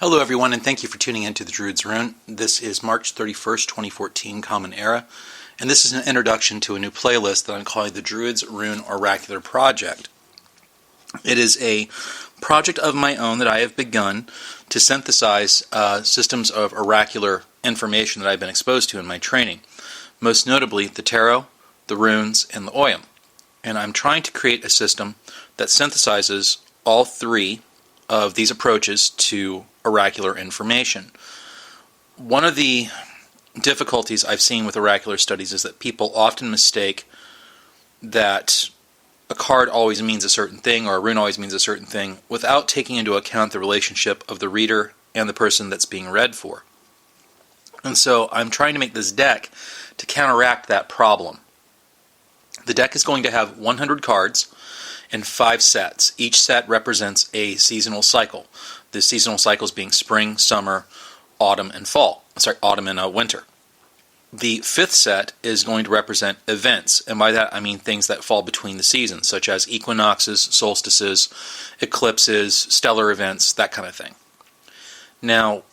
Hello everyone, and thank you for tuning in to the Druid's Rune. This is March 31st, 2014 Common Era, and this is an introduction to a new playlist that I'm calling the Druid's Rune Oracular Project. It is a project of my own that I have begun to synthesize systems of oracular information that I've been exposed to in my training, most notably the tarot, the runes, and the oyam. And I'm trying to create a system that synthesizes all three of these approaches to oracular information. One of the difficulties I've seen with oracular studies is that people often mistake that a card always means a certain thing or a rune always means a certain thing without taking into account the relationship of the reader and the person that's being read for. And so I'm trying to make this deck to counteract that problem. The deck is going to have 100 cards in 5 sets. Each set represents a seasonal cycle. The seasonal cycles being spring, summer, autumn, and fall. Autumn and winter. The 5th set is going to represent events, and by that I mean things that fall between the seasons, such as equinoxes, solstices, eclipses, stellar events, that kind of thing. Now,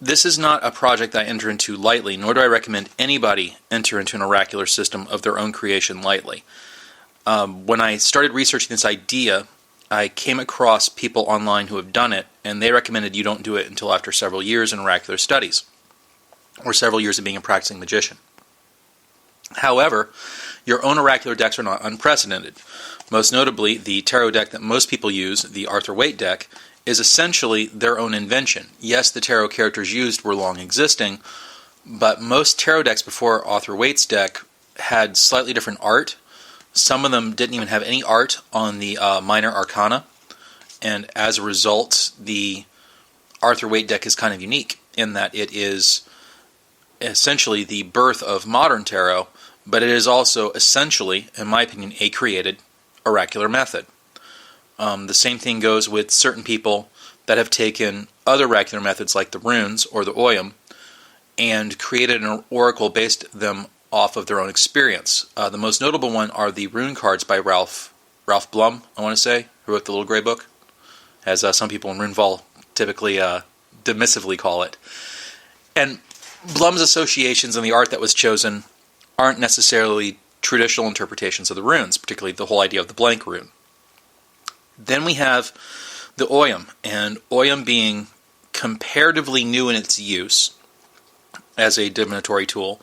this is not a project that I enter into lightly, nor do I recommend anybody enter into an oracular system of their own creation lightly. When I started researching this idea, I came across people online who have done it, and they recommended you don't do it until after several years in oracular studies, or several years of being a practicing magician. However, your own oracular decks are not unprecedented. Most notably, the tarot deck that most people use, the Arthur Waite deck, is essentially their own invention. Yes, the tarot characters used were long existing, but most tarot decks before Arthur Waite's deck had slightly different art. Some of them didn't even have any art on the minor arcana, and as a result, the Arthur Waite deck is kind of unique in that it is essentially the birth of modern tarot, but it is also essentially, in my opinion, a created oracular method. The same thing goes with certain people that have taken other oracular methods like the runes or the oyam and created an oracle based them off of their own experience. The most notable one are the rune cards by Ralph Blum, I want to say, who wrote the Little Grey Book, as some people in Runeval typically dismissively call it. And Blum's associations and the art that was chosen aren't necessarily traditional interpretations of the runes, particularly the whole idea of the blank rune. Then we have the oyam, and oyam being comparatively new in its use as a divinatory tool,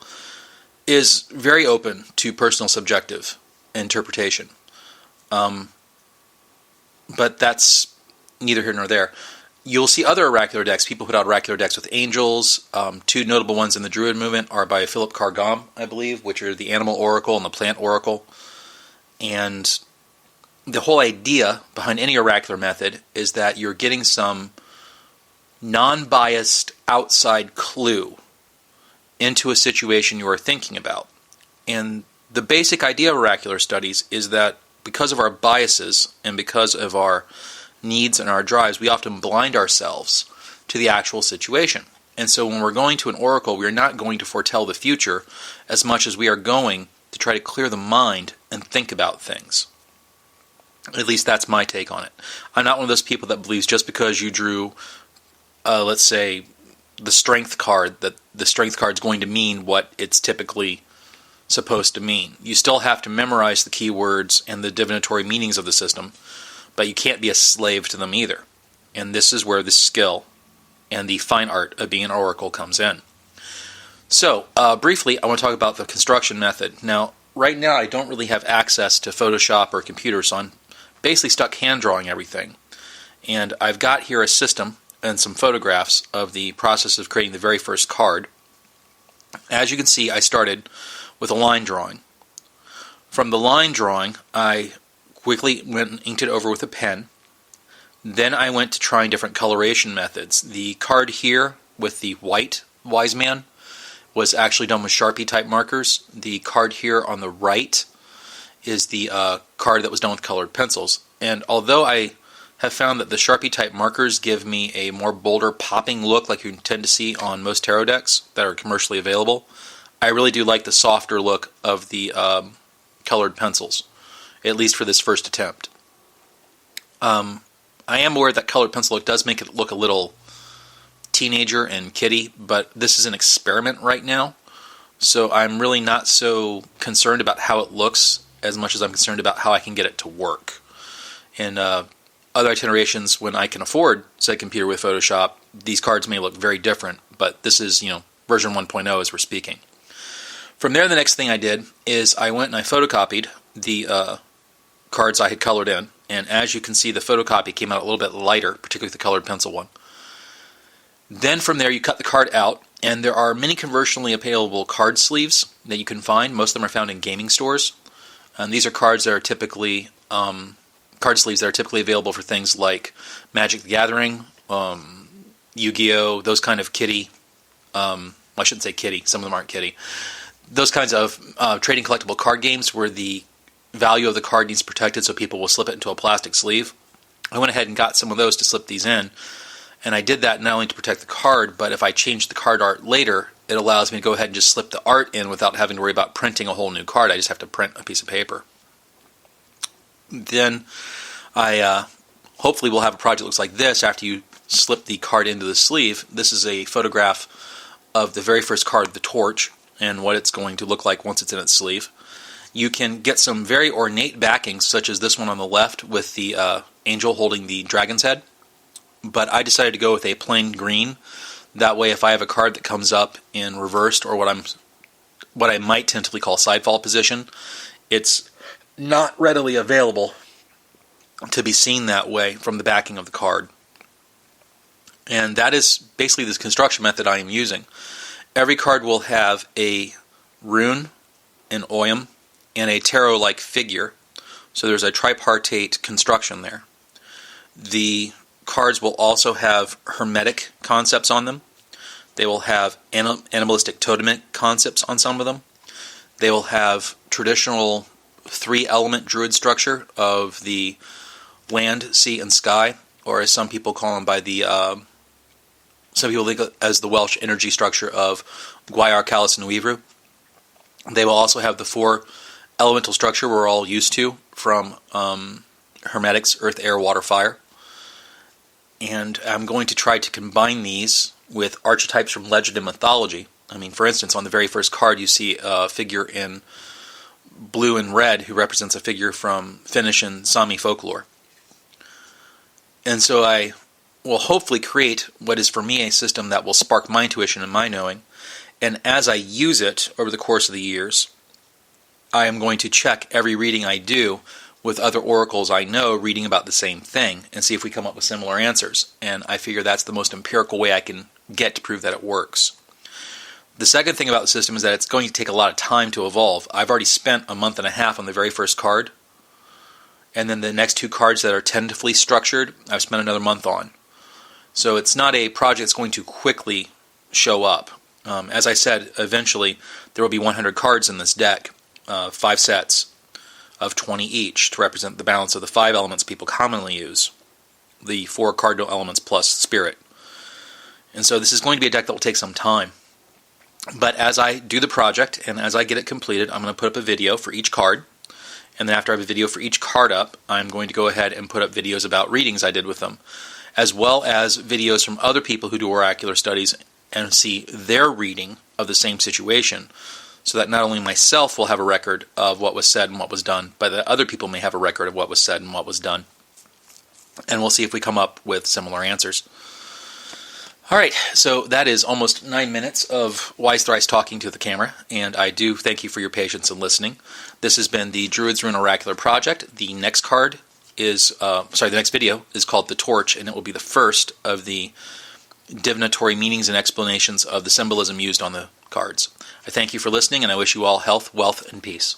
is very open to personal subjective interpretation. But that's neither here nor there. You'll see other oracular decks. People put out oracular decks with angels. 2 notable ones in the Druid movement are by Philip Cargam, I believe, which are the Animal Oracle and the Plant Oracle. And the whole idea behind any oracular method is that you're getting some non-biased outside clue into a situation you are thinking about. And the basic idea of oracular studies is that because of our biases and because of our needs and our drives, we often blind ourselves to the actual situation. And so when we're going to an oracle, we're not going to foretell the future as much as we are going to try to clear the mind and think about things. At least that's my take on it. I'm not one of those people that believes just because you drew, let's say, the strength card, that the strength card's going to mean what it's typically supposed to mean. You still have to memorize the keywords and the divinatory meanings of the system, but you can't be a slave to them either. And this is where the skill and the fine art of being an oracle comes in. So, briefly, I want to talk about the construction method. Now, right now I don't really have access to Photoshop or computer, so I'm basically stuck hand drawing everything. And I've got here a system and some photographs of the process of creating the very first card. As you can see, I started with a line drawing. From the line drawing, I quickly went and inked it over with a pen. Then I went to trying different coloration methods. The card here with the white wise man was actually done with Sharpie type markers. The card here on the right is the card that was done with colored pencils. And although I have found that the Sharpie type markers give me a more bolder popping look like you tend to see on most tarot decks that are commercially available, I really do like the softer look of the colored pencils, at least for this first attempt. I am aware that colored pencil look does make it look a little teenager and kitty, but this is an experiment right now. So I'm really not so concerned about how it looks as much as I'm concerned about how I can get it to work. In other itinerations, when I can afford, say, a computer with Photoshop, these cards may look very different, but this is, version 1.0 as we're speaking. From there, the next thing I did is I went and I photocopied the cards I had colored in, and as you can see, the photocopy came out a little bit lighter, particularly the colored pencil one. Then from there, you cut the card out, and there are many conversionally available card sleeves that you can find. Most of them are found in gaming stores. And these are cards that are typically card sleeves that are typically available for things like Magic the Gathering, Yu-Gi-Oh, those kind of kitty. I shouldn't say kitty. Some of them aren't kitty. Those kinds of trading collectible card games where the value of the card needs protected, so people will slip it into a plastic sleeve. I went ahead and got some of those to slip these in. And I did that not only to protect the card, but if I change the card art later, it allows me to go ahead and just slip the art in without having to worry about printing a whole new card. I just have to print a piece of paper. Then I hopefully will have a project that looks like this after you slip the card into the sleeve. This is a photograph of the very first card, the torch, and what it's going to look like once it's in its sleeve. You can get some very ornate backings, such as this one on the left with the angel holding the dragon's head. But I decided to go with a plain green. That way, if I have a card that comes up in reversed, or what I might tentatively call sidefall position, it's not readily available to be seen that way from the backing of the card. And that is basically the construction method I am using. Every card will have a rune, an ogham, and a tarot-like figure. So there's a tripartite construction there. The cards will also have hermetic concepts on them. They will have animalistic totemic concepts on some of them. They will have traditional three-element druid structure of the land, sea, and sky, or as some people call them by the some people think as the Welsh energy structure of Gwair, Callus, and Weivru. They will also have the four elemental structure we're all used to from Hermetics, earth, air, water, fire. And I'm going to try to combine these with archetypes from legend and mythology. I mean, for instance, on the very first card you see a figure in blue and red who represents a figure from Finnish and Sami folklore. And so I will hopefully create what is for me a system that will spark my intuition and my knowing. And as I use it over the course of the years, I am going to check every reading I do with other oracles I know reading about the same thing and see if we come up with similar answers. And I figure that's the most empirical way I can get to prove that it works. The second thing about the system is that it's going to take a lot of time to evolve. I've already spent a month and a half on the very first card, and then the next two cards that are tentatively structured, I've spent another month on. So it's not a project that's going to quickly show up. As I said, eventually there will be 100 cards in this deck, 5 sets of 20 each to represent the balance of the 5 elements people commonly use, the 4 cardinal elements plus spirit. And so this is going to be a deck that will take some time. But as I do the project and as I get it completed, I'm going to put up a video for each card. And then after I have a video for each card up, I'm going to go ahead and put up videos about readings I did with them, as well as videos from other people who do oracular studies and see their reading of the same situation, so that not only myself will have a record of what was said and what was done, but that other people may have a record of what was said and what was done. And we'll see if we come up with similar answers. All right, so that is almost 9 minutes of Wise Thrice talking to the camera, and I do thank you for your patience in listening. This has been the Druid's Rune Oracular Project. The next card is, the next video is called The Torch, and it will be the first of the divinatory meanings and explanations of the symbolism used on the cards. I thank you for listening, and I wish you all health, wealth, and peace.